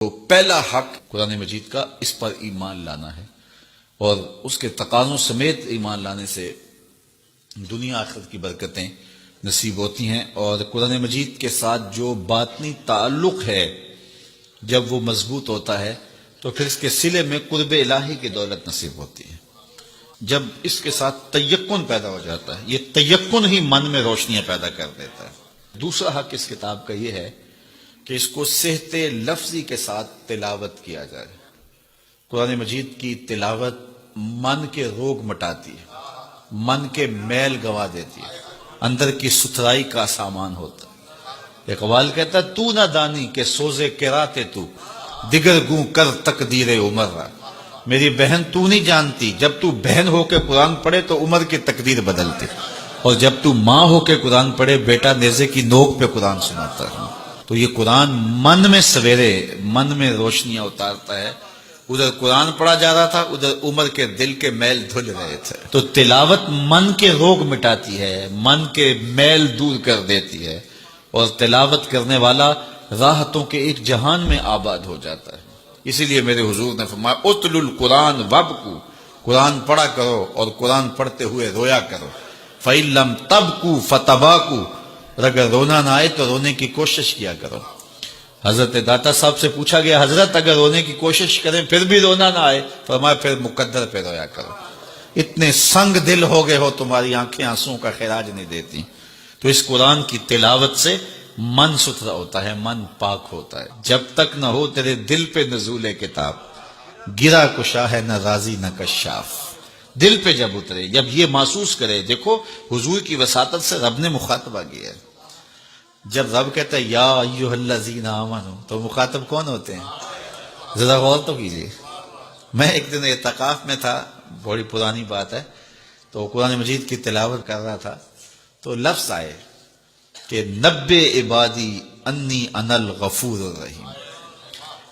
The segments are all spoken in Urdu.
تو پہلا حق قرآن مجید کا اس پر ایمان لانا ہے، اور اس کے تقاضوں سمیت ایمان لانے سے دنیا آخرت کی برکتیں نصیب ہوتی ہیں، اور قرآن مجید کے ساتھ جو باطنی تعلق ہے جب وہ مضبوط ہوتا ہے تو پھر اس کے صلے میں قرب الہی کی دولت نصیب ہوتی ہے۔ جب اس کے ساتھ تیقن پیدا ہو جاتا ہے، یہ تیقن ہی من میں روشنیاں پیدا کر دیتا ہے۔ دوسرا حق اس کتاب کا یہ ہے کہ اس کو صحت لفظی کے ساتھ تلاوت کیا جائے۔ قرآن مجید کی تلاوت من کے روگ مٹاتی ہے، من کے میل گوا دیتی ہے، اندر کی ستھرائی کا سامان ہوتا ہے۔ اقبال کہتا ہے تو نہ دانی کہ سوزے کراتے تو دیگر گوں کر تقدیر عمر را۔ میری بہن تو نہیں جانتی، جب تو بہن ہو کے قرآن پڑھے تو عمر کی تقدیر بدلتی، اور جب تو ماں ہو کے قرآن پڑھے بیٹا نیزے کی نوک پہ قرآن سناتا ہے۔ تو یہ قرآن من میں سویرے من میں روشنیاں اتارتا ہے۔ ادھر قرآن پڑھا جا رہا تھا، ادھر عمر کے دل کے میل دھل رہے تھے۔ تو تلاوت من کے روگ مٹاتی ہے، من کے میل دور کر دیتی ہے، اور تلاوت کرنے والا راحتوں کے ایک جہان میں آباد ہو جاتا ہے۔ اسی لیے میرے حضور نے فرمایا اتل القرآن وابکو، قرآن پڑھا کرو اور قرآن پڑھتے ہوئے رویا کرو۔ فَإِن لَمْ تَبْكُوا فَتَبَاكُوا، اور اگر رونا نہ آئے تو رونے کی کوشش کیا کرو۔ حضرت داتا صاحب سے پوچھا گیا حضرت اگر رونے کی کوشش کریں پھر بھی رونا نہ آئے، فرمایا پھر مقدر پہ رویا کرو۔ اتنے سنگ دل ہو گئے ہو تمہاری آنکھیں آنسوں کا خراج نہیں دیتی۔ تو اس قرآن کی تلاوت سے من ستھرا ہوتا ہے، من پاک ہوتا ہے۔ جب تک نہ ہو تیرے دل پہ نزول کتاب، گرا کشا ہے نہ راضی نہ کشاف۔ دل پہ جب اترے، جب یہ محسوس کرے، دیکھو حضور کی وساطت سے رب نے مخاطبہ کیا ہے۔ جب رب کہتا ہے یا ایھا الذین آمنوا، تو مخاطب کون ہوتے ہیں؟ ذرا غور تو کیجیے۔ میں ایک دن اعتکاف میں تھا، بڑی پرانی بات ہے، تو قرآن مجید کی تلاوت کر رہا تھا، تو لفظ آئے کہ نبّئ عبادی انی انا الغفور الرحیم۔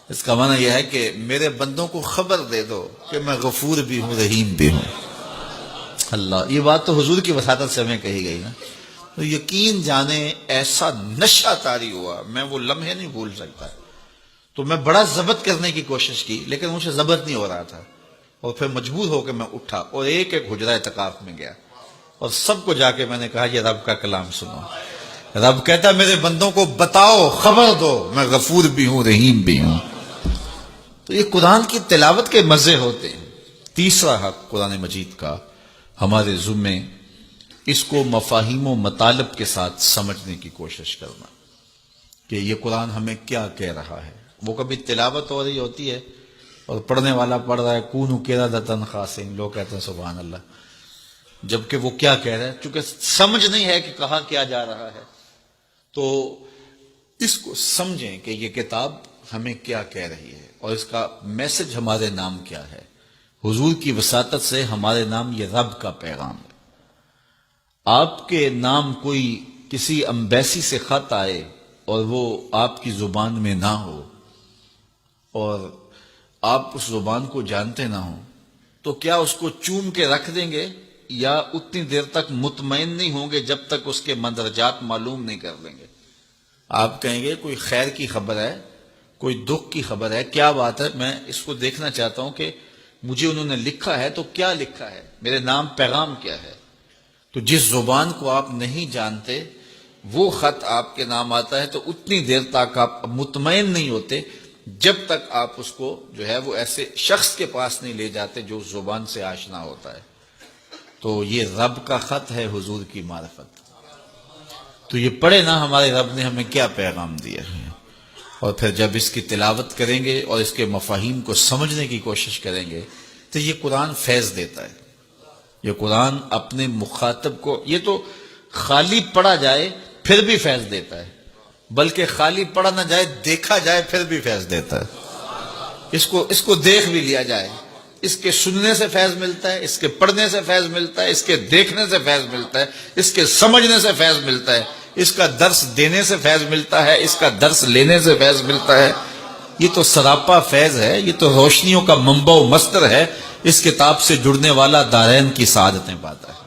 اس کا معنی یہ ہے کہ میرے بندوں کو خبر دے دو کہ میں غفور بھی ہوں رحیم بھی ہوں۔ اللہ، یہ بات تو حضور کی وساطت سے ہمیں کہی گئی نا۔ تو یقین جانے ایسا نشہ طاری ہوا، میں وہ لمحے نہیں بھول سکتا۔ تو میں بڑا ضبط کرنے کی کوشش کی لیکن مجھے ضبط نہیں ہو رہا تھا، اور پھر مجبور ہو کے میں اٹھا اور ایک ایک حجرہ اعتکاف میں گیا، اور سب کو جا کے میں نے کہا یہ رب کا کلام سنو۔ رب کہتا میرے بندوں کو بتاؤ، خبر دو، میں غفور بھی ہوں رحیم بھی ہوں۔ تو یہ قرآن کی تلاوت کے مزے ہوتے ہیں۔ تیسرا حق قرآن مجید کا ہمارے ذمے، اس کو مفاہیم و مطالب کے ساتھ سمجھنے کی کوشش کرنا کہ یہ قرآن ہمیں کیا کہہ رہا ہے۔ وہ کبھی تلاوت ہو رہی ہوتی ہے اور پڑھنے والا پڑھ رہا ہے کونوا قردۃ خاسئین، لوگ کہتے ہیں سبحان اللہ، جبکہ وہ کیا کہہ رہا ہے، چونکہ سمجھ نہیں ہے کہ کہا کیا جا رہا ہے۔ تو اس کو سمجھیں کہ یہ کتاب ہمیں کیا کہہ رہی ہے، اور اس کا میسج ہمارے نام کیا ہے۔ حضور کی وساطت سے ہمارے نام یہ رب کا پیغام ہے۔ آپ کے نام کوئی کسی امبیسی سے خط آئے اور وہ آپ کی زبان میں نہ ہو، اور آپ اس زبان کو جانتے نہ ہوں، تو کیا اس کو چوم کے رکھ دیں گے، یا اتنی دیر تک مطمئن نہیں ہوں گے جب تک اس کے مندرجات معلوم نہیں کر لیں گے؟ آپ کہیں گے کوئی خیر کی خبر ہے، کوئی دکھ کی خبر ہے، کیا بات ہے، میں اس کو دیکھنا چاہتا ہوں کہ مجھے انہوں نے لکھا ہے تو کیا لکھا ہے، میرے نام پیغام کیا ہے۔ تو جس زبان کو آپ نہیں جانتے وہ خط آپ کے نام آتا ہے، تو اتنی دیر تک آپ مطمئن نہیں ہوتے جب تک آپ اس کو جو ہے وہ ایسے شخص کے پاس نہیں لے جاتے جو اس زبان سے آشنا ہوتا ہے۔ تو یہ رب کا خط ہے، حضور کی معرفت۔ تو یہ پڑھے نا ہمارے رب نے ہمیں کیا پیغام دیا ہے، اور پھر جب اس کی تلاوت کریں گے اور اس کے مفاہیم کو سمجھنے کی کوشش کریں گے تو یہ قرآن فیض دیتا ہے۔ یہ قرآن اپنے مخاطب کو، یہ تو خالی پڑھا جائے پھر بھی فیض دیتا ہے، بلکہ خالی پڑھا نہ جائے، دیکھا جائے پھر بھی فیض دیتا ہے۔ اس کو دیکھ بھی لیا جائے، اس کے سننے سے فیض ملتا ہے، اس کے پڑھنے سے فیض ملتا ہے، اس کے دیکھنے سے فیض ملتا ہے، اس کے سمجھنے سے فیض ملتا ہے، اس کا درس دینے سے فیض ملتا ہے، اس کا درس لینے سے فیض ملتا ہے۔ یہ تو سراپا فیض ہے، یہ تو روشنیوں کا منبع و مصدر ہے۔ اس کتاب سے جڑنے والا دارین کی سعادتیں پاتا ہے۔